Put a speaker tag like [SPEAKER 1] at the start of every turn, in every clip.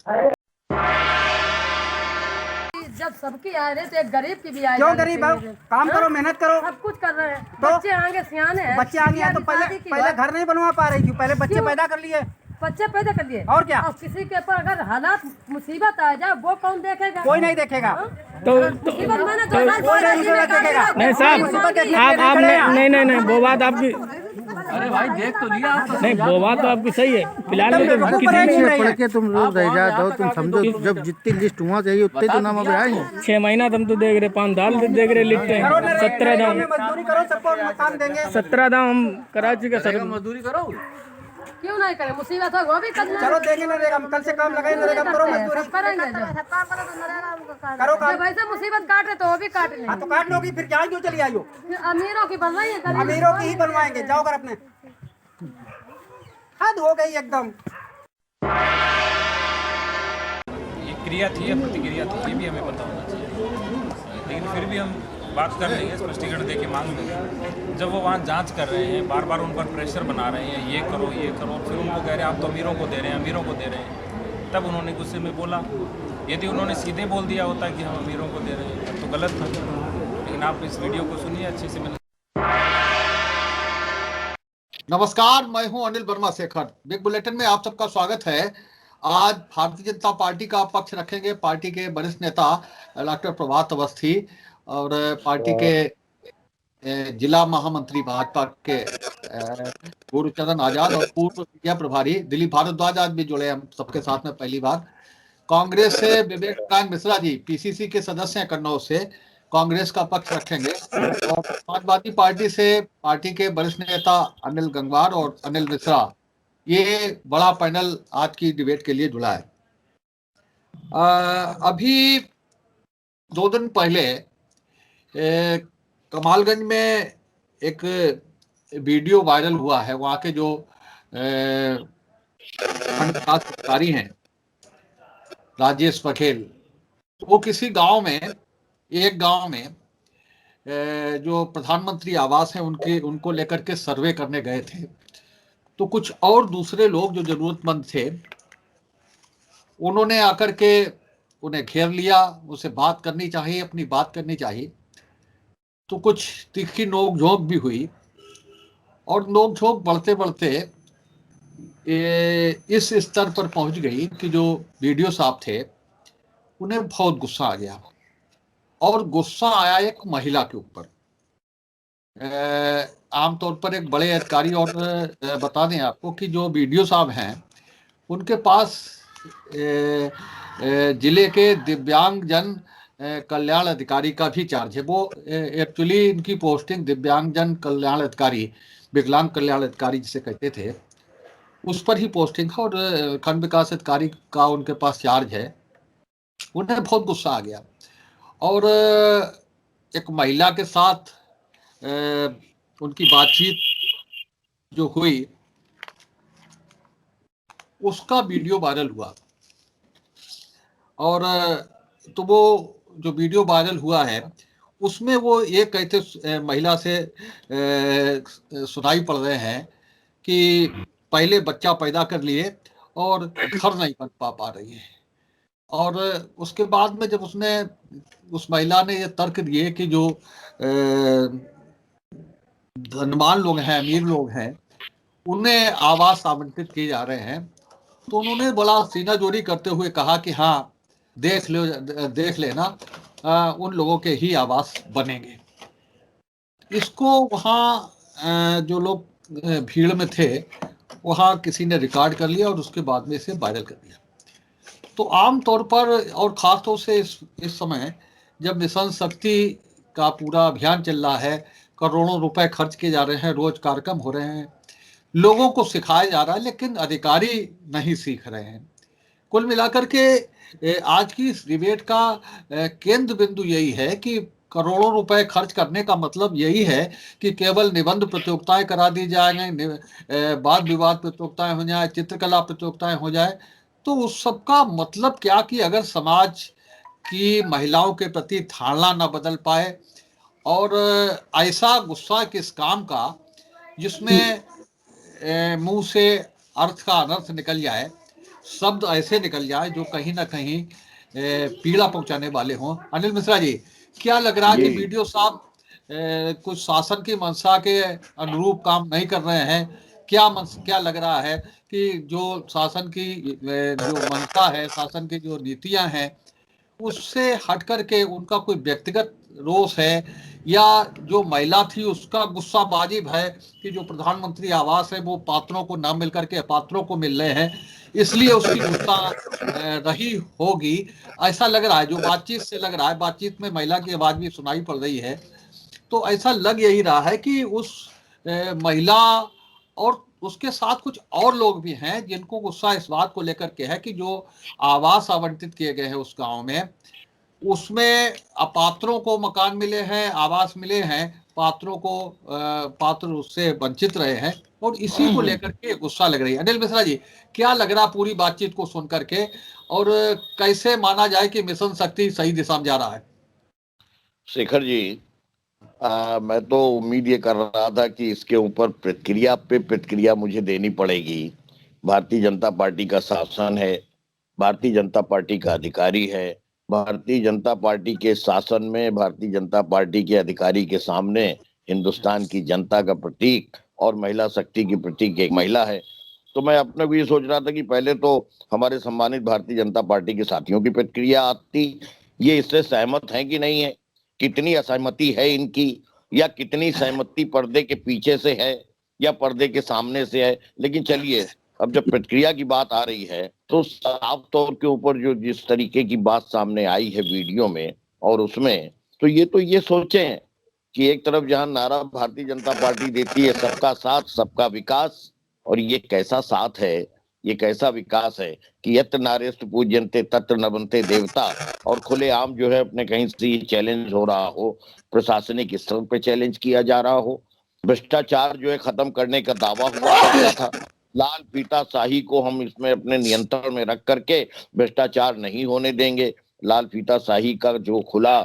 [SPEAKER 1] जब सबकी आ रहे तो एक गरीब की भी आए।
[SPEAKER 2] क्यों गरीब हो? काम करो, मेहनत करो,
[SPEAKER 1] सब कुछ कर रहे हैं।
[SPEAKER 2] तो
[SPEAKER 1] बच्चे आगे सियाने हैं,
[SPEAKER 2] बच्चे आ गए तो पहले घर नहीं बनवा पा रही थी, पहले बच्चे पैदा कर लिए,
[SPEAKER 1] बच्चे पैदा कर लिए
[SPEAKER 2] और क्या?
[SPEAKER 1] और किसी के ऊपर अगर हालात मुसीबत आ जाए वो कौन देखेगा?
[SPEAKER 2] कोई नहीं देखेगा।
[SPEAKER 1] तो मुसीबत मैंने तो
[SPEAKER 3] नहीं साहब, आप नहीं वो बात आपकी,
[SPEAKER 4] अरे भाई देख तो लिया आप।
[SPEAKER 3] नहीं वो बात तो आपकी सही है। फिलहाल में तो
[SPEAKER 2] किसी
[SPEAKER 5] पीछे पड़ के तुम लोग रह जाओ, तुम समझो जब जितनी लिस्ट हुआ चाहिए उतने तो नाम अब आएंगे।
[SPEAKER 3] 6 महीना तुम तो देख रहे, 5 दाल देख रहे, लिखते हैं 17 दाम,
[SPEAKER 2] मजदूरी करो, सबको काम देंगे।
[SPEAKER 3] 17 दाम हम कराची का सर।
[SPEAKER 4] मजदूरी करो,
[SPEAKER 1] क्यों नहीं करे? मुसीबत हो वो भी करना।
[SPEAKER 2] चलो देंगे ना देगा, कल से काम लगाए नरेगा, करो मजदूरी,
[SPEAKER 1] करेंगे
[SPEAKER 2] करो काम।
[SPEAKER 1] जब ऐसे मुसीबत काटे तो वो भी काट लेंगे।
[SPEAKER 2] हाँ तो काट लोगी, फिर यहाँ क्यों चली आई हो?
[SPEAKER 1] फिर अमीरों की बन रही है,
[SPEAKER 2] अमीरों की ही बनवाएंगे, जाओ कर अपने। हद हो गई एकदम।
[SPEAKER 6] ये क्रिया थी या प्रतिक्रिया थी, ये भी हमें पता होना चाहिए, लेकिन फिर भी हम बात कर लेंगे, स्पष्टीकरण दे के मांग लेंगे। जब वो वहाँ जांच कर रहे हैं, बार बार उन पर प्रेशर बना रहे हैं, ये करो, फिर उनको कह रहे हैं आप तो अमीरों को दे रहे हैं, अमीरों को दे रहे हैं, तब उन्होंने गुस्से में बोला। यदि उन्होंने सीधे बोल दिया होता कि हम अमीरों को दे रहे हैं तब तो गलत था, लेकिन आप इस वीडियो को सुनिए अच्छे से। मैंने
[SPEAKER 7] नमस्कार, मैं हूं अनिल वर्मा शेखर। बिग बुलेटिन में आप सबका स्वागत है। आज भारतीय जनता पार्टी का पक्ष रखेंगे पार्टी के वरिष्ठ नेता डॉक्टर प्रभात अवस्थी और पार्टी के जिला महामंत्री भाजपा के गुरुचरण आजाद और पूर्व मीडिया प्रभारी दिलीप भारद्वाज आज भी जुड़े हम सबके साथ में पहली बार। कांग्रेस से विवेक नारायण मिश्रा जी पीसीसी के सदस्य हैं कन्नौज से, कांग्रेस का पक्ष रखेंगे। और समाजवादी पार्टी से पार्टी के वरिष्ठ नेता अनिल गंगवार और अनिल मिश्रा, ये बड़ा पैनल आज की डिबेट के लिए जुड़ा है। अभी 2 दिन पहले कमालगंज में एक वीडियो वायरल हुआ है। वहाँ के जो अधिकारी हैं राजेश बघेल, वो किसी गांव में, एक गांव में जो प्रधानमंत्री आवास है उनको लेकर के सर्वे करने गए थे। तो कुछ और दूसरे लोग जो जरूरतमंद थे उन्होंने आकर के उन्हें घेर लिया, उनसे बात करनी चाहिए, अपनी बात करनी चाहिए। तो कुछ तीखी नोक-झोंक भी हुई और नोक-झोंक बढ़ते बढ़ते इस स्तर पर पहुंच गई कि जो वीडियो साहब थे उन्हें बहुत गुस्सा आ गया और गुस्सा आया एक महिला के ऊपर। आमतौर पर एक बड़े अधिकारी, और बता दें आपको कि जो वीडियो साहब हैं उनके पास जिले के दिव्यांग जन कल्याण अधिकारी का भी चार्ज है। वो एक्चुअली इनकी पोस्टिंग दिव्यांग जन कल्याण अधिकारी, विकलांग कल्याण अधिकारी जिसे कहते थे, उस पर ही पोस्टिंग है और खंड विकास अधिकारी का उनके पास चार्ज है। उन्हें बहुत गुस्सा आ गया और एक महिला के साथ उनकी बातचीत जो हुई उसका वीडियो वायरल हुआ। और तो वो जो वीडियो वायरल हुआ है उसमें वो ये कहते महिला से सुनाई पड़ रहे हैं कि पहले बच्चा पैदा कर लिए और घर नहीं बन पा रही है। और उसके बाद में जब उस महिला ने ये तर्क दिए कि जो धनवान लोग हैं, अमीर लोग हैं, उन्हें आवास आवंटित किए जा रहे हैं, तो उन्होंने बड़ा सीना जोड़ी करते हुए कहा कि हाँ देख लेना, उन लोगों के ही आवास बनेंगे। इसको वहाँ जो लोग भीड़ में थे वहाँ किसी ने रिकॉर्ड कर लिया और उसके बाद में इसे वायरल कर दिया। तो आम तौर पर और ख़ास तौर से इस समय जब मिशन शक्ति का पूरा अभियान चल रहा है, करोड़ों रुपए खर्च किए जा रहे हैं, रोज कार्यक्रम हो रहे हैं, लोगों को सिखाया जा रहा है, लेकिन अधिकारी नहीं सीख रहे हैं। कुल मिलाकर के आज की इस डिबेट का केंद्र बिंदु यही है कि करोड़ों रुपए खर्च करने का मतलब यही है कि केवल निबंध प्रतियोगिताएं करा दी जाएंगे, वाद विवाद प्रतियोगिताएं हो जाए, चित्रकला प्रतियोगिताएं हो जाए, तो उस सब का मतलब क्या कि अगर समाज की महिलाओं के प्रति धारणा न बदल पाए और ऐसा गुस्सा किस काम का जिसमें मुंह से अर्थ का अनर्थ निकल जाए, शब्द ऐसे निकल जाए जो कहीं ना कहीं पीड़ा पहुंचाने वाले हों। अनिल मिश्रा जी, क्या लग रहा है कि वीडियो साहब कुछ शासन की मंशा के अनुरूप काम नहीं कर रहे हैं? क्या लग रहा है कि जो शासन की जो मंशा है, शासन की जो नीतियां हैं, उससे हट करके उनका कोई व्यक्तिगत रोष है, या जो महिला थी उसका गुस्सा वाजिब है कि जो प्रधानमंत्री आवास है वो पात्रों को ना मिल करके अपात्रों को मिल रहे हैं, इसलिए उसकी गुस्सा रही होगी? ऐसा लग रहा है, जो बातचीत से लग रहा है, बातचीत में महिला की आवाज भी सुनाई पड़ रही है, तो ऐसा लग यही रहा है कि उस महिला और उसके साथ कुछ और लोग भी हैं जिनको गुस्सा इस बात को लेकर के है कि जो आवास आवंटित किए गए हैं उस गांव में, उसमें अपात्रों को मकान मिले हैं, आवास मिले हैं, पात्रों को पात्र उससे वंचित रहे हैं, और इसी को लेकर के गुस्सा लग रही है। अनिल मिश्रा जी, क्या लग रहा पूरी बातचीत को सुन करके, और कैसे माना जाए कि मिशन शक्ति सही दिशा में जा रहा है?
[SPEAKER 8] शेखर जी, मैं तो उम्मीद ये कर रहा था कि इसके ऊपर प्रतिक्रिया मुझे देनी पड़ेगी। भारतीय जनता पार्टी का शासन है, भारतीय जनता पार्टी का अधिकारी है, भारतीय जनता पार्टी के शासन में भारतीय जनता पार्टी के अधिकारी के सामने हिंदुस्तान की जनता का प्रतीक और महिला शक्ति की प्रतीक एक महिला है। तो मैं अपने को ये सोच रहा था कि पहले तो हमारे सम्मानित भारतीय जनता पार्टी के साथियों की प्रतिक्रिया आती, ये इससे सहमत हैं कि नहीं है, कितनी असहमति है इनकी, या कितनी सहमति पर्दे के पीछे से है या पर्दे के सामने से है। लेकिन चलिए, अब जब प्रतिक्रिया की बात आ रही है तो साफ तौर के ऊपर जो जिस तरीके की बात सामने आई है वीडियो में और उसमें, तो ये सोचें कि एक तरफ जहां नारा भारतीय जनता पार्टी देती है सबका साथ सबका विकास, और ये कैसा साथ है, ये कैसा विकास है कि यत्र नारेस्तु पूज्यन्ते तत्र न बनते देवता, और खुलेआम जो है अपने कहीं से चैलेंज हो रहा हो, प्रशासनिक स्तर पे चैलेंज किया जा रहा हो, भ्रष्टाचार जो है खत्म करने का दावा हुआ करता था, लाल फीता शाही को हम इसमें अपने नियंत्रण में रख करके भ्रष्टाचार नहीं होने देंगे, लाल फीता शाही का जो खुला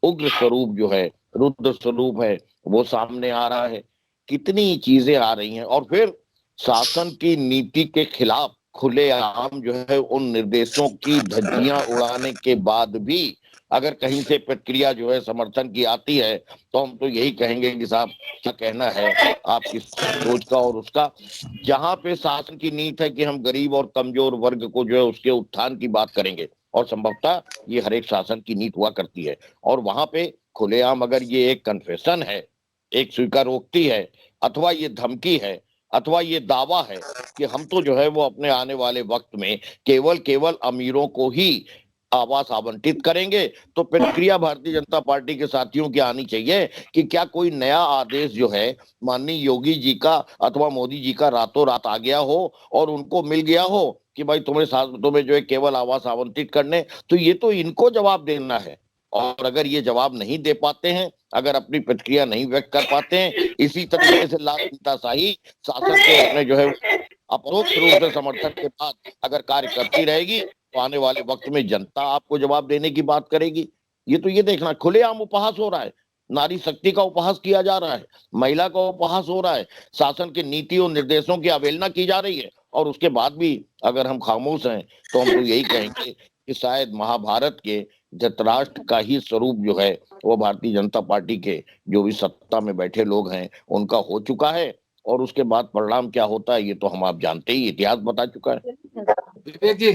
[SPEAKER 8] उग्र स्वरूप जो है, रुद्र स्वरूप है, वो सामने आ रहा है। कितनी चीजें आ रही हैं, और फिर शासन की नीति के खिलाफ खुलेआम जो है उन निर्देशों की धज्जियां उड़ाने के बाद भी अगर कहीं से प्रतिक्रिया जो है समर्थन की आती है, तो हम तो यही कहेंगे कि साहब क्या कहना है आपकी सोच का और उसका। जहां पे शासन की नीति है कि हम गरीब और कमजोर वर्ग को जो है उसके उत्थान की बात करेंगे, और संभवतः ये हर एक शासन की नीति हुआ करती है, और वहां पे खुलेआम अगर ये एक कन्फेशन है, एक स्वीकारोक्ति है, अथवा ये धमकी है, अथवा ये दावा है कि हम तो जो है वो अपने आने वाले वक्त में केवल अमीरों को ही आवास आवंटित करेंगे, तो प्रतिक्रिया भारतीय जनता पार्टी के साथियों की आनी चाहिए कि क्या कोई नया आदेश जो है माननीय योगी जी का अथवा मोदी जी का रातों रात आ गया हो और उनको मिल गया हो कि भाई तुम्हें जो है केवल आवास आवंटित करने, तो ये तो इनको जवाब देना है। और अगर ये जवाब नहीं दे पाते हैं, अगर अपनी प्रतिक्रिया नहीं व्यक्त कर पाते हैं, इसी तरीके से लाल फीताशाही शासन के अपने जो है अपरोक्ष रूप से समर्थन के बाद अगर कार्य करती रहेगी, तो आने वाले वक्त में जनता आपको जवाब देने की बात करेगी। ये देखना, खुलेआम उपहास हो रहा है, नारी शक्ति का उपहास किया जा रहा है, महिला का उपहास हो रहा है, शासन की नीति और निर्देशों की अवहेलना की जा रही है, और उसके बाद भी अगर हम खामोश हैं तो हम तो यही कहेंगे कि शायद महाभारत के धृतराष्ट्र का ही स्वरूप जो है वो भारतीय जनता पार्टी के जो भी सत्ता में बैठे लोग हैं उनका हो चुका है, और उसके बाद परिणाम क्या होता है ये तो हम आप जानते ही, इतिहास बता चुका है।
[SPEAKER 7] विवेक जी,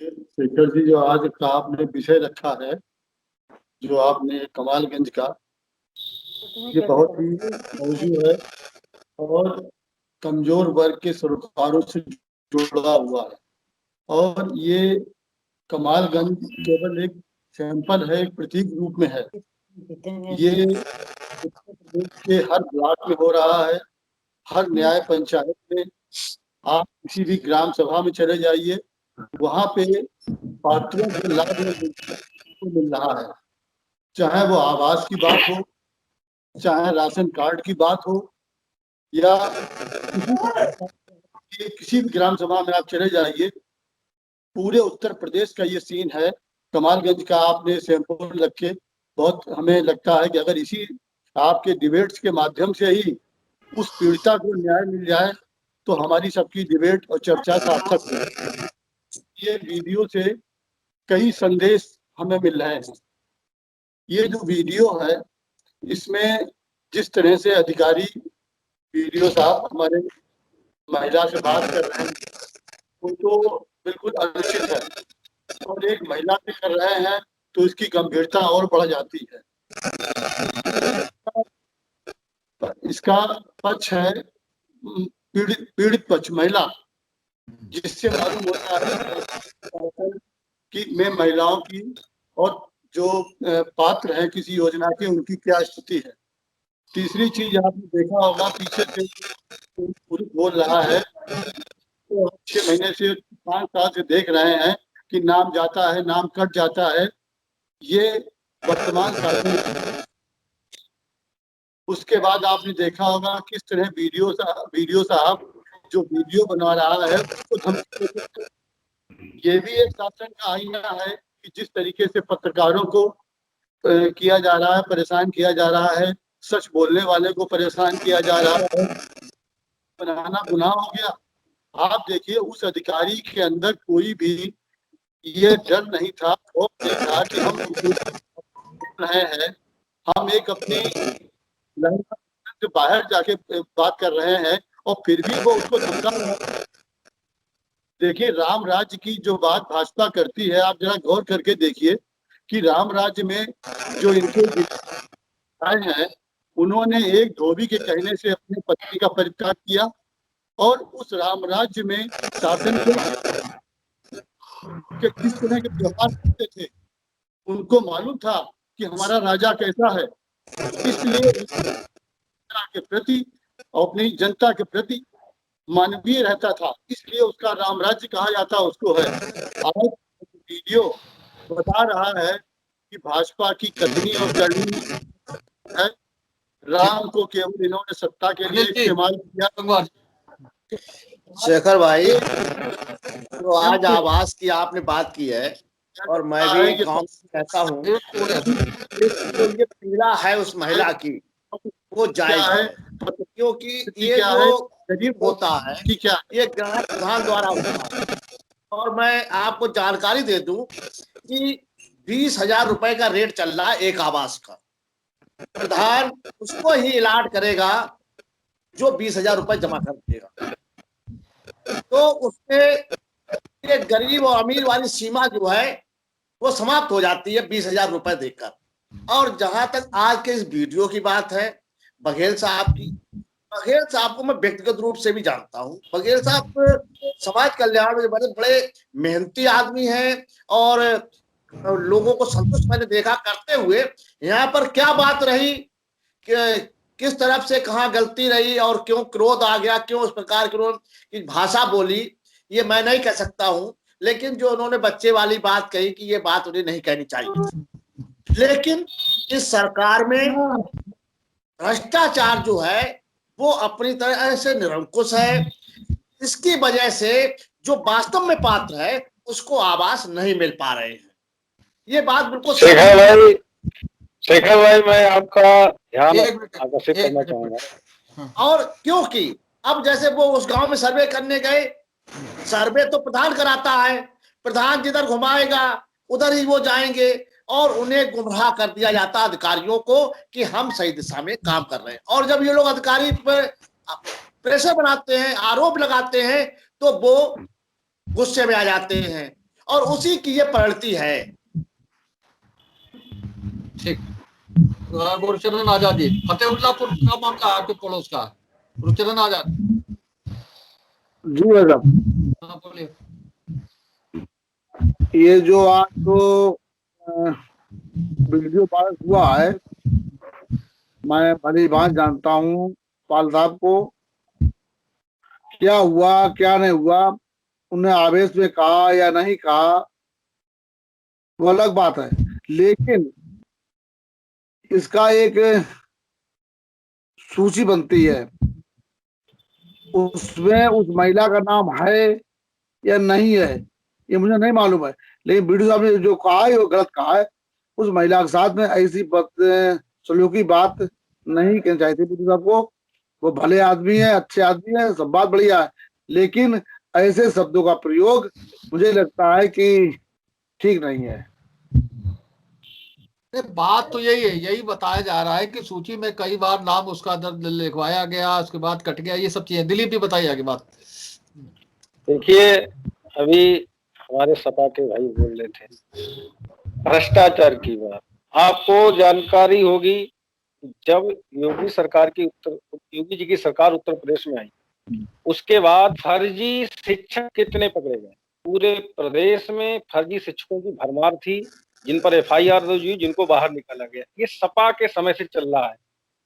[SPEAKER 9] शेखर जी, जो आज का आपने विषय रखा है, जो आपने कमालगंज का, ये बहुत ही मौजूद है और कमजोर वर्ग के सरोकारों से जुड़ा हुआ है, और ये कमालगंज केवल एक सैंपल है, एक प्रतीक रूप में है। ये के हर ब्लॉक में हो रहा है, हर न्याय पंचायत में, आप किसी भी ग्राम सभा में चले जाइए, वहां पे पात्रों को लाभ मिल रहा है, चाहे वो आवास की बात हो, चाहे राशन कार्ड की बात हो, या किसी भी ग्राम सभा में आप चले जाइए। पूरे उत्तर प्रदेश का ये सीन है। कमालगंज का आपने सैंपल रखे, बहुत हमें लगता है कि अगर इसी आपके डिबेट्स के माध्यम से ही उस पीड़िता को न्याय मिल जाए तो हमारी सबकी डिबेट और चर्चा सार्थक हुई। ये वीडियो से कई संदेश हमें मिल रहे हैं। ये जो वीडियो है, इसमें जिस तरह से अधिकारी वीडियो साहब हमारे महिला से बात कर रहे हैं, वो तो बिल्कुल अनुचित है, और एक महिला से कर रहे हैं तो इसकी गंभीरता और बढ़ जाती है। इसका पक्ष है पीड़ित पक्ष महिला, जिससे मालूम होता है कि मैं महिलाओं की और जो पात्र हैं किसी योजना के, उनकी क्या स्थिति है। तीसरी चीज आपने देखा होगा, पीछे से पुरुष बोल रहा है, तो 6 महीने से 5 साल से देख रहे हैं कि नाम जाता है, नाम कट जाता है। ये वर्तमान शासन। उसके बाद आपने देखा होगा किस तरह वीडियो साहब जो वीडियो बना रहा है उसको धमकी। ये भी एक शासन का आईना है कि जिस तरीके से पत्रकारों को किया जा रहा है, परेशान किया जा रहा है, सच बोलने वाले को परेशान किया जा रहा है, बनाना गुनाह हो गया। आप देखिए उस अधिकारी के अंदर कोई भी ये डर नहीं था, और देखा कि हम रहे हैं, हम एक अपनी से बाहर जाके बात कर रहे हैं, और फिर भी वो उसको धमका रहा है। देखिए राम राज्य की जो बात भाजपा करती है, आप जरा गौर करके देखिए कि राम राज्य में जो इनके आए हैं, उन्होंने एक धोबी के कहने से अपनी पत्नी का परित्याग किया, और उस राम राज्य में शासन के किस तरह के व्यवहार करते थे, उनको मालूम था कि हमारा राजा कैसा है। इसलिए के प्रति और अपनी जनता के प्रति मानवीय रहता था, इसलिए उसका राम राज्य कहा जाता उसको है। आज वीडियो बता रहा है कि भाजपा की कथनी और करनी है, राम को केवल इन्होंने सत्ता के लिए इस्तेमाल किया।
[SPEAKER 8] शेखर भाई, तो आज आवास की आपने बात की है, और मैं भी गांव से कहता हूँ, तो ये पीड़ा है उस महिला की, वो जायज है, क्योंकि ये जो गरीब होता है ये प्रधान द्वारा होता है। और मैं आपको जानकारी दे दूं कि 20,000 रुपए का रेट चल रहा है एक आवास का। प्रधान उसको ही इलाट करेगा जो 20,000 रुपए जमा कर देगा, तो उससे ये गरीब और अमीर वाली सीमा जो है वो समाप्त हो जाती है 20,000 रुपए देकर। और जहां तक आज के इस वीडियो की बात है बघेल साहब की, बघेल साहब को मैं व्यक्तिगत रूप से भी जानता हूं। बघेल साहब समाज कल्याण में बड़े बड़े मेहनती आदमी हैं, और लोगों को संतुष्ट मैंने देखा करते हुए। यहाँ पर क्या बात रही, किस तरफ से कहाँ गलती रही, और क्यों क्रोध आ गया, क्यों इस प्रकार की भाषा बोली, ये मैं नहीं कह सकता हूं। लेकिन जो उन्होंने बच्चे वाली बात कही कि ये बात उन्हें नहीं कहनी चाहिए। लेकिन इस सरकार में भ्रष्टाचार जो है वो अपनी तरह से निरंकुश है। इसकी वजह से जो वास्तव में पात्र है उसको आवास नहीं मिल पा रहे हैं। ये बात बिल्कुल
[SPEAKER 3] शेखर भाई मैं आपका ध्यान आकर्षित करना चाहूंगा।
[SPEAKER 7] और क्योंकि अब जैसे वो उस गांव में सर्वे करने गए, सर्वे तो प्रधान कराता है, प्रधान जिधर घुमाएगा उधर ही वो जाएंगे, और उन्हें गुमराह कर दिया जाता अधिकारियों को कि हम सही दिशा में काम कर रहे हैं। और जब ये लोग अधिकारी पर प्रेशर बनाते हैं, आरोप लगाते हैं, तो वो गुस्से में आ जाते हैं, और उसी की ये परिणति है।
[SPEAKER 10] ठीक, गुरचरण आजाद जी, फतेहुल्लापुर का मामला आपके पड़ोस का, गुरचरण आजाद
[SPEAKER 9] जी मैडम।
[SPEAKER 10] हाँ बोलिए।
[SPEAKER 9] ये जो आज तो वीडियो वायरल हुआ है, मैं भली भांति जानता हूँ पाल साहब को, क्या हुआ क्या नहीं हुआ, उन्हें आवेश में कहा या नहीं कहा वो अलग बात है। लेकिन इसका एक सूची बनती है, उसमें उस महिला का नाम है या नहीं है ये मुझे नहीं मालूम है। लेकिन वीडियो साहब ने जो कहा है वो गलत कहा है। उस महिला के साथ में ऐसी सलूकी बात नहीं कहनी चाहिए थी वीडियो साहब को। वो भले आदमी है, अच्छे आदमी है, सब बात बढ़िया है, लेकिन ऐसे शब्दों का प्रयोग मुझे लगता है कि ठीक नहीं है।
[SPEAKER 10] बात तो यही है, यही बताया जा रहा है कि सूची में कई बार नाम उसका दर्द लिखवाया गया, उसके बाद कट गया, ये सब चीजें। दिलीप भी बताइए आगे बात।
[SPEAKER 11] देखिए, अभी हमारे सपा के भाई बोल रहे थे भ्रष्टाचार की बात। आपको जानकारी होगी, जब योगी जी की सरकार उत्तर प्रदेश में आई, उसके बाद फर्जी शिक्षक कितने पकड़े गए। पूरे प्रदेश में फर्जी शिक्षकों की भरमार थी, जिन पर FIR दर्ज हुई, जिनको बाहर निकाला गया। ये सपा के समय से चल रहा है।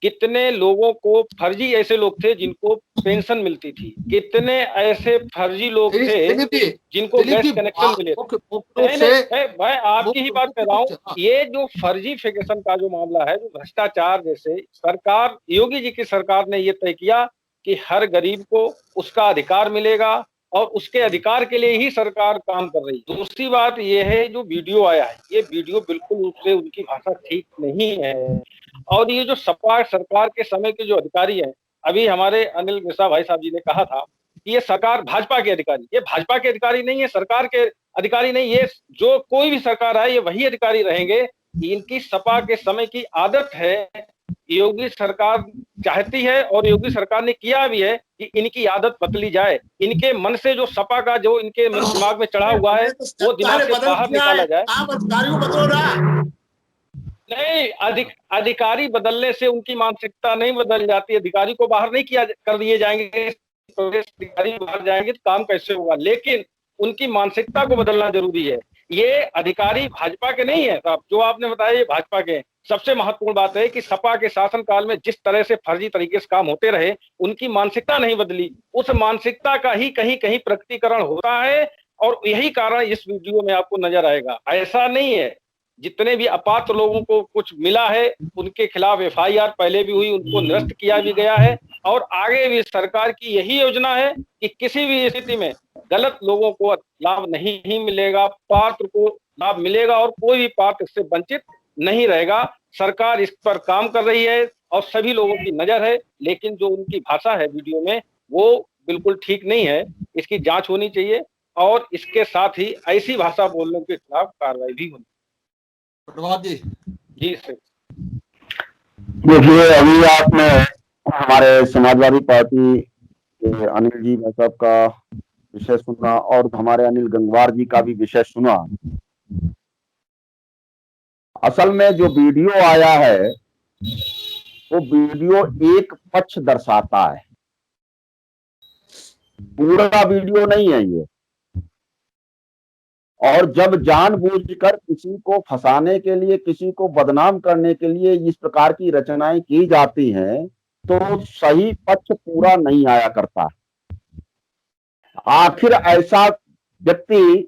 [SPEAKER 11] कितने लोगों को फर्जी ऐसे लोग थे जिनको पेंशन मिलती थी, कितने ऐसे फर्जी लोग थे जिनको गैस कनेक्शन मिले थे। मैं आपकी ही बात कर रहा हूँ। ये जो फर्जीफिकेशन का जो मामला है, जो भ्रष्टाचार, जैसे सरकार, योगी जी की सरकार ने ये तय किया कि हर गरीब को उसका अधिकार मिलेगा और उसके अधिकार के लिए ही सरकार काम कर रही है। दूसरी बात यह है, जो वीडियो आया है, ये वीडियो बिल्कुल रूप से उनकी भाषा ठीक नहीं है। और ये जो सपा सरकार के समय के जो अधिकारी हैं, अभी हमारे अनिल मिश्रा भाई साहब जी ने कहा था कि ये सरकार भाजपा के अधिकारी, ये भाजपा के अधिकारी नहीं है, सरकार के अधिकारी नहीं, ये जो कोई भी सरकार आए ये वही अधिकारी रहेंगे। इनकी सपा के समय की आदत है, योगी सरकार चाहती है और योगी सरकार ने किया भी है कि इनकी आदत बदली जाए, इनके मन से जो सपा का जो इनके दिमाग में चढ़ा हुआ है वो दिमाग से बाहर निकाला जाए। नहीं, अधिकारी बदलने से उनकी मानसिकता नहीं बदल जाती। अधिकारी को बाहर नहीं किया कर दिए जाएंगे, प्रदेश अधिकारी बाहर जाएंगे तो काम कैसे होगा, लेकिन उनकी मानसिकता को बदलना जरूरी है। ये अधिकारी भाजपा के नहीं है साहब, जो आपने बताया ये भाजपा के। सबसे महत्वपूर्ण बात है कि सपा के शासनकाल में जिस तरह से फर्जी तरीके से काम होते रहे, उनकी मानसिकता नहीं बदली। उस मानसिकता का ही कहीं कहीं प्रकटीकरण होता है और यही कारण इस वीडियो में आपको नजर आएगा। ऐसा नहीं है, जितने भी अपात्र लोगों को कुछ मिला है उनके खिलाफ FIR पहले भी हुई, उनको निरस्त किया भी गया है और आगे भी सरकार की यही योजना है कि किसी भी स्थिति में गलत लोगों को लाभ नहीं मिलेगा, पात्र को लाभ मिलेगा और कोई भी पात्र इससे वंचित नहीं रहेगा। सरकार इस पर काम कर रही है और सभी लोगों की नजर है, लेकिन जो उनकी भाषा है वीडियो में वो बिल्कुल ठीक नहीं है। इसकी जांच होनी चाहिए और इसके साथ ही ऐसी भाषा बोलने के खिलाफ कार्रवाई भी होनी। जी सर।
[SPEAKER 12] देखिए, अभी आपने हमारे समाजवादी पार्टी के अनिल जी साहब का विषय सुना और हमारे अनिल गंगवार जी का भी विषय सुना। असल में जो वीडियो आया है वो वीडियो एक पक्ष दर्शाता है, पूरा वीडियो नहीं है ये। और जब जानबूझकर किसी को फंसाने के लिए, किसी को बदनाम करने के लिए इस प्रकार की रचनाएं की जाती हैं तो सही पक्ष पूरा नहीं आया करता। आखिर ऐसा व्यक्ति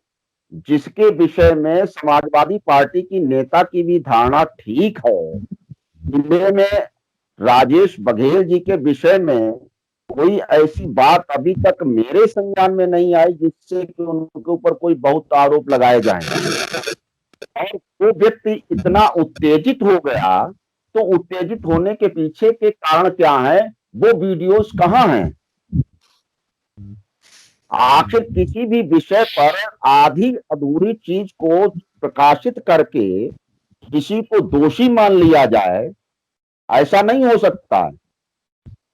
[SPEAKER 12] जिसके विषय में समाजवादी पार्टी की नेता की भी धारणा ठीक है, जिले में राजेश बघेल जी के विषय में कोई ऐसी बात अभी तक मेरे संज्ञान में नहीं आई जिससे कि उनके ऊपर कोई बहुत आरोप लगाए जाएंगे। और वो व्यक्ति इतना उत्तेजित हो गया, तो उत्तेजित होने के पीछे के कारण क्या है, वो वीडियोस कहाँ हैं? आखिर किसी भी विषय पर आधी अधूरी चीज को प्रकाशित करके किसी को दोषी मान लिया जाए, ऐसा नहीं हो सकता।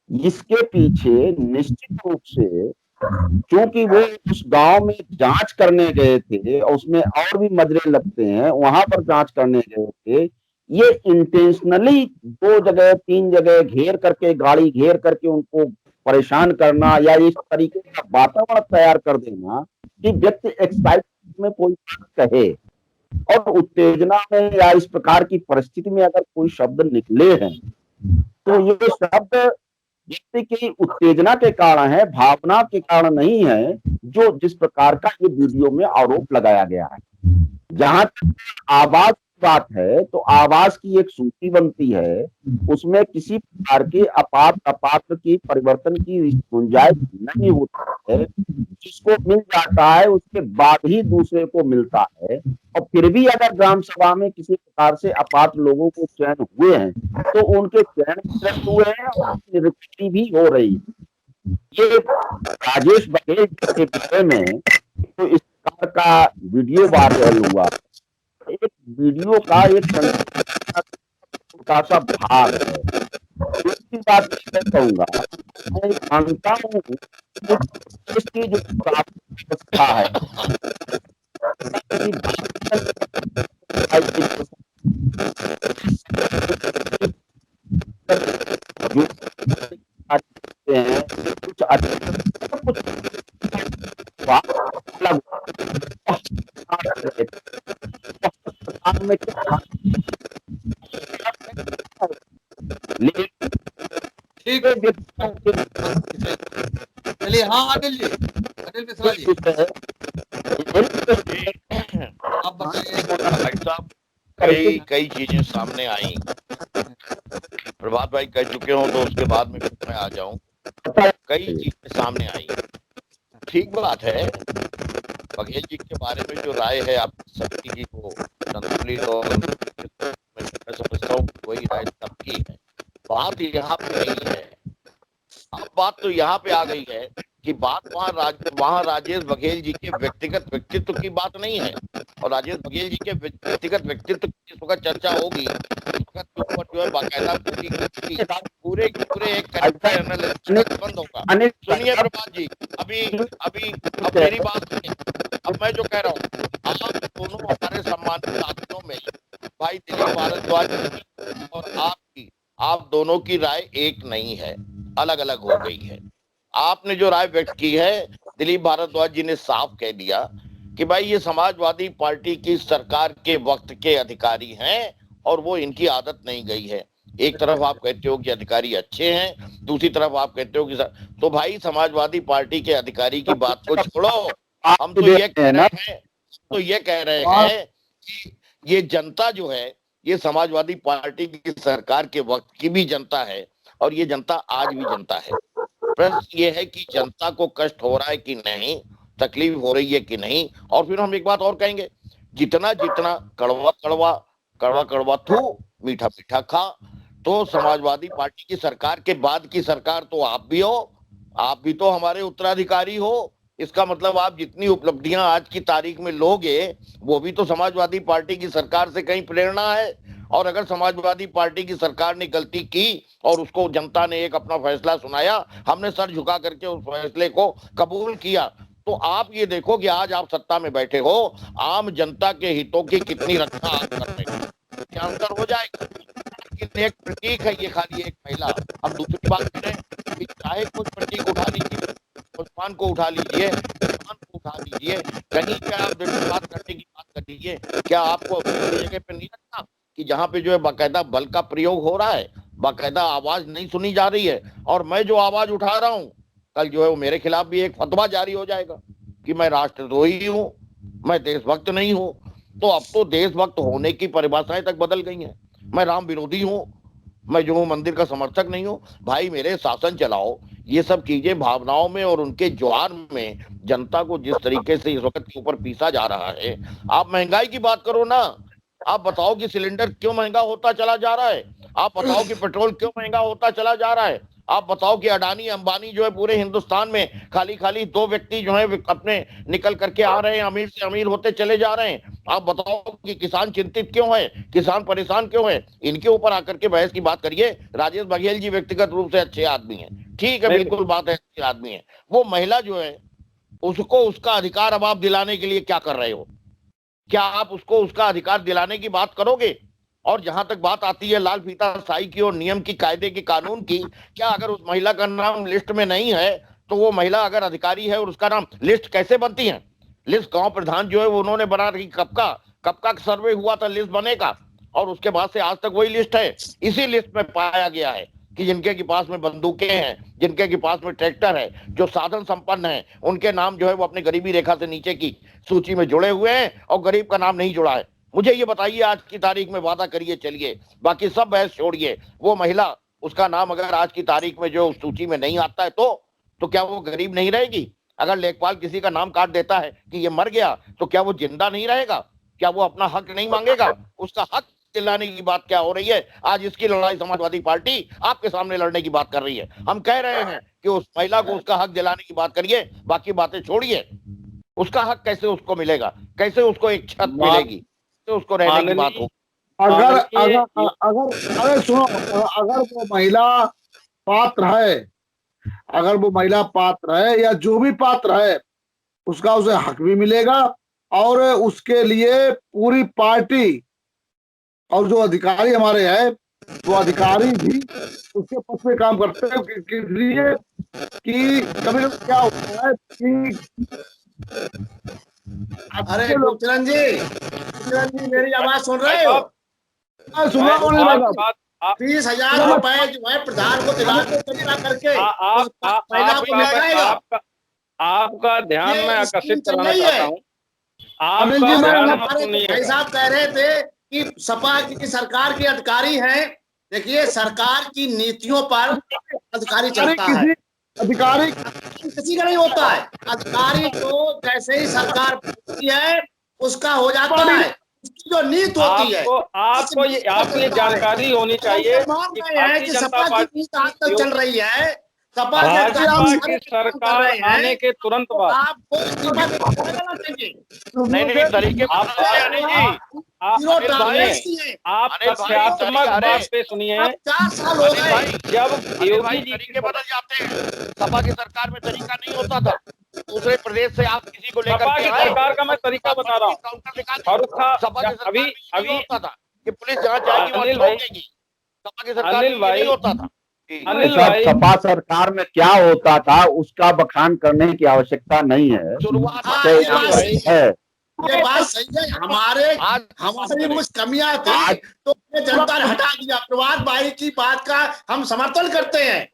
[SPEAKER 12] इसके पीछे निश्चित रूप से, क्योंकि वो उस गांव में जांच करने गए थे और उसमें और भी मजरे लगते हैं, वहां पर जांच करने गए थे, ये इंटेंशनली 2 जगह 3 जगह घेर करके, गाड़ी घेर करके उनको परेशान करना या इस तरीके का वातावरण तैयार कर देना कि व्यक्ति एक्साइटमेंट में कोई कहे और उत्तेजना में या इस प्रकार की परिस्थिति में अगर कोई शब्द निकले हैं तो ये शब्द व्यक्ति की उत्तेजना के कारण है, भावना के कारण नहीं है, जो जिस प्रकार का ये वीडियो में आरोप लगाया गया है। जहां आवाज बात है तो आवास की एक सूची बनती है, उसमें किसी प्रकार के अपात्र अपात्र की परिवर्तन की गुंजाइश नहीं होती है। जिसको मिल जाता है उसके बाद ही दूसरे को मिलता है, और फिर भी अगर ग्राम सभा में किसी प्रकार से अपात्र लोगों को चयन हुए हैं तो उनके चयन भी हुए हैं और नियुक्ति भी हो रही है। ये राजेश बघेल के विषय में तो इस प्रकार का वीडियो वायरल हुआ, एक वीडियो का एक छोटा सा भाग है। दूसरी बात मैं कहूंगा, मैं मानता हूँ इसकी जो व्यवस्था है कुछ
[SPEAKER 10] ठीक है, चलिए। हाँ अनिल जी, अनिल मिश्रा जी, आप बताइए।
[SPEAKER 8] भाई साहब, कई चीजें सामने आई, प्रभात भाई कह चुके हो तो उसके बाद में मैं आ जाऊं। कई चीजें सामने आई, ठीक बात है। बघेल जी के बारे में जो राय है आप सबकी की वो संतुलित और मैं समझता हूँ वही राय सबकी है। बात यहाँ पे नहीं है, अब बात तो यहाँ पे आ गई है कि बात वहाँ राजेश बघेल जी के व्यक्तिगत व्यक्तित्व की बात नहीं है। और राजेश बघेल जी के व्यक्तिगत व्यक्तित्व की इस वक्त चर्चा होगी, जो है बाकायदा पूरे एक कैरेक्टर एनालिसिस बंद होगा। सुनिए प्रभात जी, अभी अब मेरी बात सुनिए। अब मैं जो कह रहा हूँ, आप दोनों हमारे सम्मानित साथियों में भाई दिलीप भारद्वाज और आप दोनों की राय एक नहीं है, अलग अलग हो गई है। आपने जो राय व्यक्त की है, दिलीप भारद्वाज जी ने साफ कह दिया कि भाई ये समाजवादी पार्टी की सरकार के वक्त के अधिकारी हैं और वो इनकी आदत नहीं गई है। एक तरफ आप कहते हो कि अधिकारी अच्छे हैं, दूसरी तरफ आप कहते हो कि तो भाई समाजवादी पार्टी के अधिकारी की बात को छोड़ो। हम तो ये कह रहे हैं कि ये जनता जो है, ये समाजवादी पार्टी की सरकार के वक्त की भी जनता है और ये जनता आज भी जनता है। प्रश्न ये है कि जनता को कष्ट हो रहा है कि नहीं, तकलीफ हो रही है कि नहीं। और फिर हम एक बात और कहेंगे, जितना कड़वा थू मीठा मीठा खा। तो समाजवादी पार्टी की सरकार के बाद की सरकार तो आप भी हो, आप भी तो हमारे उत्तराधिकारी हो। इसका मतलब आप जितनी उपलब्धियां आज की तारीख में लोगे वो भी तो समाजवादी पार्टी की सरकार से कहीं प्रेरणा है। और अगर समाजवादी पार्टी की सरकार ने गलती की और उसको जनता ने एक अपना फैसला सुनाया, हमने सर झुका करके उस फैसले को कबूल किया, तो आप ये देखो कि आज आप सत्ता में बैठे हो, आम जनता के हितों की कितनी रक्षा आप कर रहे हो, क्या अंतर हो जाएगा। लेकिन एक प्रतीक है ये, खाली एक महिला। अब दूसरी बात करें कि चाहे कुछ प्रतीक उठा लीजिए, उस्मान को उठा लीजिए, उठा लीजिए, कहीं पे आप बात करने की बात कर लीजिए। क्या आपको अपनी जगह पे नहीं लगता कि जहाँ पे जो है बाकायदा बल का प्रयोग हो रहा है, बाकायदा आवाज नहीं सुनी जा रही है, और मैं जो आवाज उठा रहा हूँ कल जो है वो मेरे खिलाफ भी एक फतवा जारी हो जाएगा कि मैं राष्ट्रद्रोही हूँ, मैं देशभक्त नहीं हूँ। तो अब तो देशभक्त होने की परिभाषाएं तक बदल गई हैं। मैं राम विरोधी हूँ, मैं जो मंदिर का समर्थक नहीं हूँ। भाई मेरे शासन चलाओ, ये सब चीजें भावनाओं में और उनके ज्वार में जनता को जिस तरीके से इस वक्त के ऊपर पीसा जा रहा है। आप महंगाई की बात करो ना, आप बताओ कि सिलेंडर क्यों महंगा होता चला जा रहा है, आप बताओ कि पेट्रोल क्यों महंगा होता चला जा रहा है, आप बताओ कि अडानी अंबानी जो है पूरे हिंदुस्तान में खाली दो व्यक्ति जो है अपने निकल करके आ रहे हैं, अमीर से अमीर होते चले जा रहे हैं। आप बताओ कि किसान चिंतित क्यों है, किसान परेशान क्यों है। इनके ऊपर आकर के बहस की बात करिए। राजेश बघेल जी व्यक्तिगत रूप से अच्छे आदमी हैं, ठीक है, बिल्कुल बात है, अच्छे आदमी है। वो महिला जो है उसको उसका अधिकार अब आप दिलाने के लिए क्या कर रहे हो? क्या आप उसको उसका अधिकार दिलाने की बात करोगे? और जहां तक बात आती है लाल फीता शाही की और नियम की, कायदे की, कानून की, क्या अगर उस महिला का नाम लिस्ट में नहीं है तो वो महिला अगर अधिकारी है और उसका नाम, लिस्ट कैसे बनती है? लिस्ट गांव प्रधान जो है वो उन्होंने बना रखी, कब का सर्वे हुआ था लिस्ट बनेगा, और उसके बाद से आज तक वही लिस्ट है। इसी लिस्ट में पाया गया है कि जिनके के पास में बंदूकें हैं, जिनके के पास में ट्रैक्टर है, जो साधन संपन्न है, उनके नाम जो है वो अपने गरीबी रेखा से नीचे की सूची में जुड़े हुए हैं और गरीब का नाम नहीं जुड़ा है। मुझे ये बताइए, आज की तारीख में वादा करिए चलिए, बाकी सब बहस छोड़िए। वो महिला, उसका नाम अगर आज की तारीख में जो सूची में नहीं आता है तो क्या वो गरीब नहीं रहेगी? अगर लेखपाल किसी का नाम काट देता है कि ये मर गया, तो क्या वो जिंदा नहीं रहेगा? क्या वो अपना हक नहीं मांगेगा? उसका हक दिलाने की बात क्या हो रही है? आज इसकी लड़ाई समाजवादी पार्टी आपके सामने लड़ने की बात कर रही है। हम कह रहे हैं कि उस महिला को उसका हक दिलाने की बात करिए, बाकी बातें छोड़िए। उसका हक कैसे उसको मिलेगा? कैसे उसको एक छत मिलेगी? कैसे उसको रहने की बात हो?
[SPEAKER 9] अगर सुनो, अगर वो महिला पात्र है, अगर वो महिला पात्र है या जो भी पात्र है, उसका उसे हक भी मिलेगा और उसके लिए पूरी पार्टी और जो अधिकारी हमारे हैं, वो अधिकारी भी उसके पक्ष में काम करते हैं। इसलिए कि कभी कभी क्या होता है कि
[SPEAKER 13] अरे चिरंजीव जी, मेरी आवाज सुन रहे हो?
[SPEAKER 9] सुन रहा हूँ।
[SPEAKER 13] 30,000 रुपए जो है प्रधान को दिला करके महिला को मिल जाएगा।
[SPEAKER 11] आपका ध्यान मैं आकर्षित कराना चाहता हूँ।
[SPEAKER 13] भाई साहब कह रहे थे कि सपा की सरकार के अधिकारी हैं। देखिए, सरकार की नीतियों पर अधिकारी चलता है,
[SPEAKER 9] अधिकारी
[SPEAKER 13] किसी का नहीं होता है। अधिकारी को जैसे ही सरकार बनती है उसका हो जाता है, उसकी जो नीति होती है।
[SPEAKER 11] आपको ये जानकारी होनी चाहिए
[SPEAKER 13] कि सपा की नीति आज तक चल रही है। सपा
[SPEAKER 11] की सरकार आने के तुरंत बाद
[SPEAKER 13] आपको
[SPEAKER 8] नहीं तरीके
[SPEAKER 11] आप तथ्यात्मक बात पे सुनिए।
[SPEAKER 13] 4 साल हो गए
[SPEAKER 8] जब योगी जी तरीके बदल जाते हैं। सपा की सरकार में तरीका नहीं होता था। दूसरे प्रदेश से आप किसी को लेकर के आए,
[SPEAKER 11] सरकार का मैं तरीका बता रहा हूँ।
[SPEAKER 8] सपा की सरकार में अभी होता था कि पुलिस जहाँ जाएगी वहाँ ठोकेगी। सपा की सरकार में नहीं होता था।
[SPEAKER 12] सपा सरकार में क्या होता था उसका बखान करने की आवश्यकता नहीं है।
[SPEAKER 13] ये बात सही है। हमारी कुछ कमियां थी तो जनता ने हटा दिया। प्रभातभाई की बात का हम समर्थन करते हैं,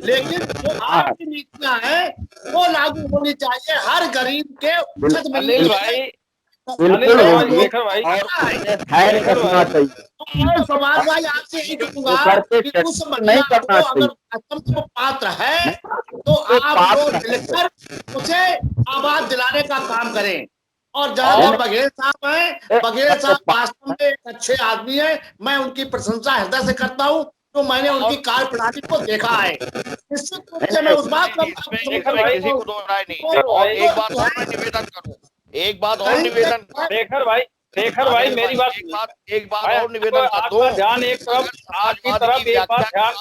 [SPEAKER 13] लेकिन जो आपकी नीतियां हैं वो लागू होनी चाहिए हर गरीब के।
[SPEAKER 12] बिल्कुल
[SPEAKER 13] समाज भाई आपसे यही कहूंगा कि उस महिला को अगर असम को पात्र है तो आप लोग मिलकर उसे आवाज दिलाने का काम करें। और जहाँ बघेल साहब हैं, बघेल साहब वास्तव में एक अच्छे आदमी है। मैं उनकी प्रशंसा हृदय से करता हूँ, तो मैंने उनकी कार्य प्रणाली को देखा है। निश्चित रूप से मैं उस बात का
[SPEAKER 8] किसी को दो राय नहीं। और एक बात और मैं निवेदन करूँ, एक बात और निवेदन।
[SPEAKER 11] शेखर भाई मेरी बात,
[SPEAKER 8] एक बात और निवेदन कर दो।
[SPEAKER 11] ध्यान एक तरफ, आपकी तरफ एक बात ध्यान,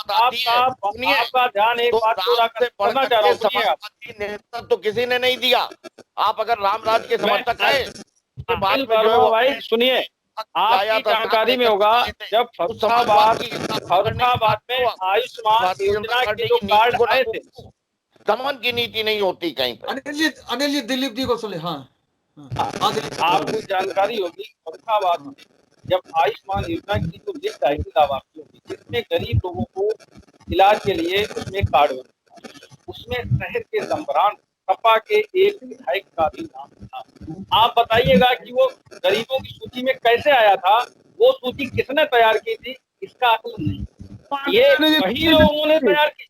[SPEAKER 11] आपका ध्यान एक बात पूरा करना चाह रहा हूँ।
[SPEAKER 8] नेतृत्व तो किसी ने नहीं दिया। आप अगर रामराज के समर्थक हैं,
[SPEAKER 11] भाई सुनिए, आपकी जानकारी में होगा जब फर्रुखाबाद में आयुष्मान योजना के जो कार्ड आए थे,
[SPEAKER 8] दमन की नीति नहीं होती कहीं पर।
[SPEAKER 10] अनिल जी दिलीप जी को सुने। हाँ,
[SPEAKER 11] आपको जानकारी होगी फर्रुखाबाद में जब आयुष्मान योजना की जो लिस्ट आई थी लाभार्थियों की, जिसमें गरीब लोगों को इलाज के लिए उसमें कार्ड बना, उसमें शहर के जमरान सपा के एक विधायक का भी नाम था। आप बताइएगा कि वो गरीबों की सूची में कैसे आया था? वो सूची किसने तैयार की थी? इसका आकलन नहीं। ये वही लोगों ने तैयार की,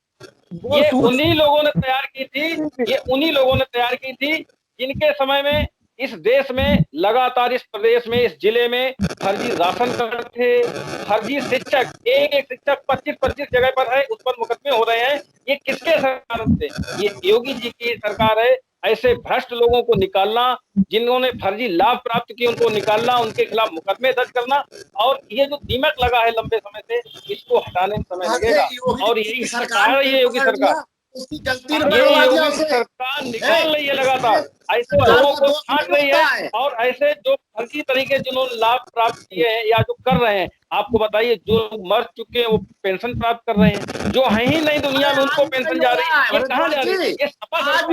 [SPEAKER 11] ये उन्हीं लोगों ने तैयार की थी, ये उन्हीं लोगों ने तैयार की थी जिनके समय में इस देश में लगातार, इस प्रदेश में, इस जिले में फर्जी राशन कार्ड थे, फर्जी शिक्षक, एक शिक्षक 25 जगह पर है, उस पर मुकदमे हो रहे हैं। ये किसके सरकार थे? ये योगी जी की सरकार है। ऐसे भ्रष्ट लोगों को निकालना, जिन्होंने फर्जी लाभ प्राप्त किए उनको निकालना, उनके खिलाफ मुकदमे दर्ज करना, और ये जो दीमक लगा है लंबे समय से, इसको हटाने में समय लगेगा। और यही सरकार है, ये योगी सरकार, सरकार निकाल रही है लगातार, ऐसे लोगों को छांट रही है। और ऐसे जो फर्जी तरीके जिन्होंने लाभ प्राप्त किए हैं या जो कर रहे हैं, आपको बताइए, जो मर चुके हैं वो पेंशन प्राप्त कर रहे हैं, जो है ही नहीं दुनिया में उनको पेंशन जा रही है। ये कहाँ जा रही है? ये सपा सरकार।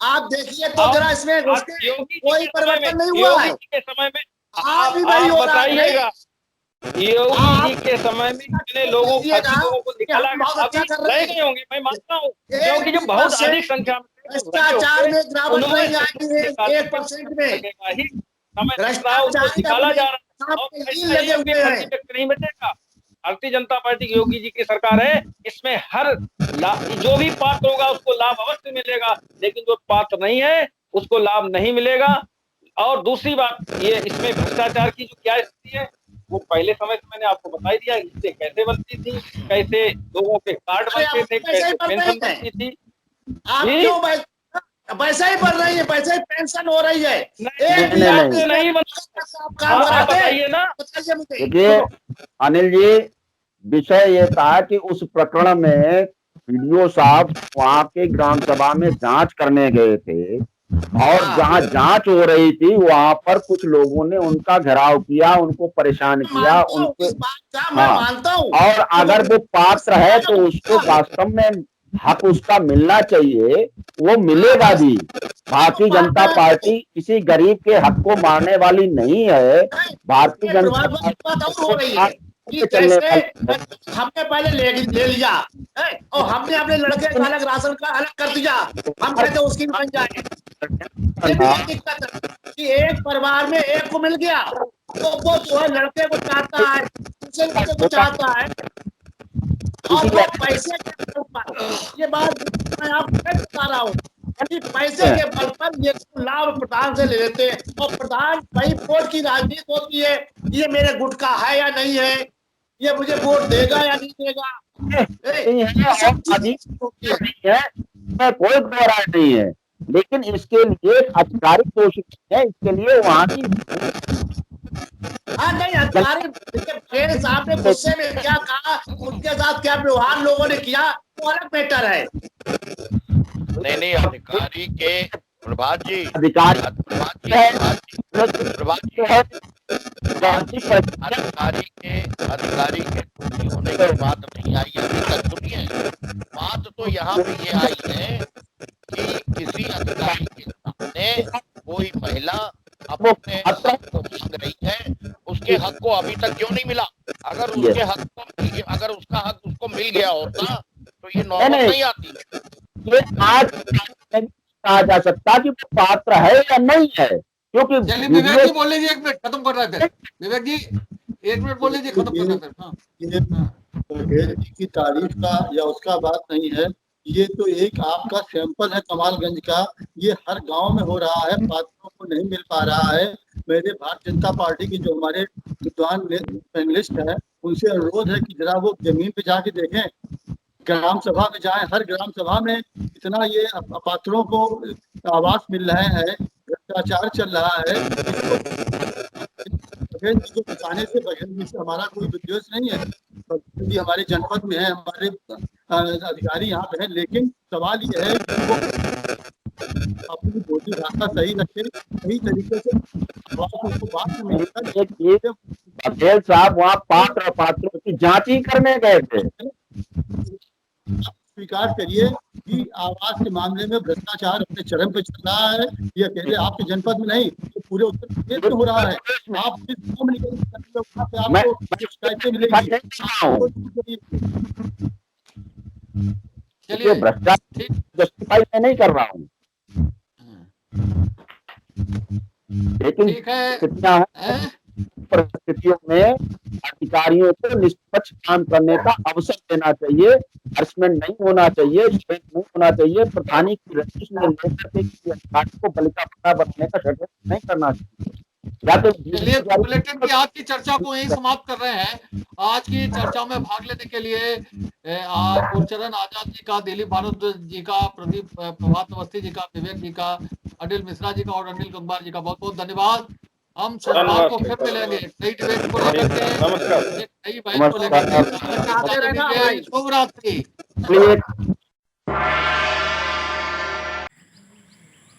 [SPEAKER 13] आप देखिए तो जरा इसमें कोई परिवर्तन नहीं हुआ है।
[SPEAKER 11] के समय में आप बताइएगा, योगी जी के समय में कितने लोगों को निकाला रह गए होंगे, मैं मानता हूँ, क्योंकि जो बहुत अधिक संख्या में
[SPEAKER 13] भ्रष्टाचार में गिरावट नहीं आई है 1% में।
[SPEAKER 11] समय चल रहा है उसको निकाला जा रहा है, और ऐसा ही होगी, फर्जी व्यक्ति नहीं बचेगा। भारतीय जनता पार्टी की योगी जी की सरकार है, इसमें हर जो भी पात्र होगा उसको लाभ अवश्य मिलेगा, लेकिन जो पात्र नहीं है उसको लाभ नहीं मिलेगा। और दूसरी बात, ये इसमें भ्रष्टाचार की जो क्या स्थिति है वो पहले समय से मैंने आपको बता दिया, इससे कैसे बनती थी, कैसे लोगों के कार्ड बनते थे, कैसे पेंशन बनती थी।
[SPEAKER 13] आप क्यों वैसे ही बढ़ रही है, वैसे ही पेंशन हो रही है।
[SPEAKER 11] नहीं बताइए ना।
[SPEAKER 12] देखिए अनिल जी, विषय ये था कि उस प्रकरण में वीडियो साहब वहाँ के ग्राम सभा में जांच करने गए थे, और जहाँ जांच हो रही थी वहां पर कुछ लोगों ने उनका घेराव किया, उनको परेशान किया, उनको और अगर वो पात्र है तो उसको वास्तव में हक उसका मिलना चाहिए, वो मिलेगा भी। भारतीय जनता पार्टी किसी गरीब के हक को मारने वाली नहीं है। भारतीय जनता पार्टी
[SPEAKER 13] हमने पहले ले लिया और हमने अपने लड़के का अलग राशन का अलग कर दिया, हम कहते उसकी भी बन जाए। ये भी दिक्कत है कि एक परिवार में एक को मिल गया तो वो जो है लड़के को चाहता है, दूसरे लड़के को चाहता है, और वो पैसे के ऊपर, ये बात मैं आपको बता रहा हूँ कि पैसे के बल पर ये लाभ प्रधान से ले लेते हैं, और प्रधान वही वोट की राजनीति होती है, ये मेरे गुट का है या नहीं है, ये मुझे वोट देगा या नहीं देगा।
[SPEAKER 12] कोई दोहराय नहीं है, लेकिन इसके लिए अधिकारी दोषी है, इसके लिए वहाँ की
[SPEAKER 13] नहीं अधिकारी मेरे साहब ने गुस्से में क्या कहा, उनके साथ क्या व्यवहार लोगों ने किया वो अलग मैटर है।
[SPEAKER 8] नहीं अधिकारी के प्रभात जी,
[SPEAKER 12] अधिकारी
[SPEAKER 8] अधिकारी के होने की बात नहीं आई है अभी तक। सुनिए, बात तो यहाँ पे ये आई है कि किसी अधिकारी के सामने कोई महिला अपने हक को मांग रही है, उसके हक को अभी तक क्यों नहीं मिला? अगर उसके हक को अगर उसका हक उसको मिल गया होता तो ये नौबत नहीं आती।
[SPEAKER 12] ये आज कहा जा सकता कि वो पात्र है या नहीं है, क्योंकि
[SPEAKER 10] विवेक जी बोल लीजिए, 1 मिनट खत्म कर रहे थे। विवेक जी 1 मिनट बोल लीजिए, खत्म कर रहे थे।
[SPEAKER 9] ये बघेल जी की तारीफ का या उसका बात नहीं है, ये तो एक आपका सैंपल है कमालगंज का। ये हर गांव में हो रहा है, पात्रों को नहीं मिल पा रहा है। मेरे भारतीय जनता पार्टी के जो हमारे विद्वान पैनलिस्ट है उनसे अनुरोध है कि जरा वो जमीन पे जाके देखें, ग्राम सभा में जाएं, हर ग्राम सभा में इतना ये अपात्रों को आवास मिल रहे हैं, भ्रष्टाचार चल रहा है। बघेल जी को बताने से बघेल जी से हमारा कोई विद्वेष नहीं है, बघेल जी हमारे जनपद में है, हमारे अधिकारी यहाँ पे है, लेकिन सवाल ये है कि वो अपनी बोली भाषा सही रखे, सही तरीके से बात में।
[SPEAKER 12] बघेल साहब वहाँ पात्र पात्रों की जांच ही करने गए थे।
[SPEAKER 9] स्वीकार करिए कि आवास के मामले में भ्रष्टाचार अपने चरम पे चल रहा है। ये अकेले आपके जनपद में नहीं, तो पूरे उत्तर प्रदेश में हो रहा है। आप जिस गांव में आपको शिकायतें मिलेंगी।
[SPEAKER 12] चलिए, भ्रष्टाचार जस्टिफाई मैं नहीं कर रहा हूँ, लेकिन कितना है परिस्थितियों में अधिकारियों को निष्पक्ष काम करने का अवसर देना चाहिए, हरासमेंट नहीं होना चाहिए, नहीं होना चाहिए, प्रधानी की रजिश में लेकर के किसी अधिकारी को बलि का पता बनाने का षड्यंत्र नहीं करना चाहिए। या तो
[SPEAKER 10] चलिए, बुलेटिन की आज की चर्चा को यही समाप्त कर रहे हैं। आज की चर्चा में भाग लेने के लिए गुरचरण आजाद जी का, दिलीप भारद्वाज जी का, प्रदीप प्रभात अवस्थी जी का, विवेक जी का, अनिल मिश्रा जी का और अनिल गंगवार जी का बहुत बहुत धन्यवाद। हम सोमवार को फिर मिलेंगे नई डिबेट को लेकर के, एक नई बाइट को लेकर के। शुभ रात्रि।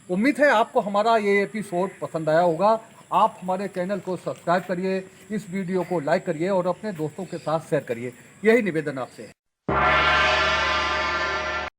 [SPEAKER 14] उम्मीद है आपको हमारा ये एपिसोड पसंद आया होगा। आप हमारे चैनल को सब्सक्राइब करिए, इस वीडियो को लाइक करिए और अपने दोस्तों के साथ शेयर करिए। यही निवेदन आपसे है।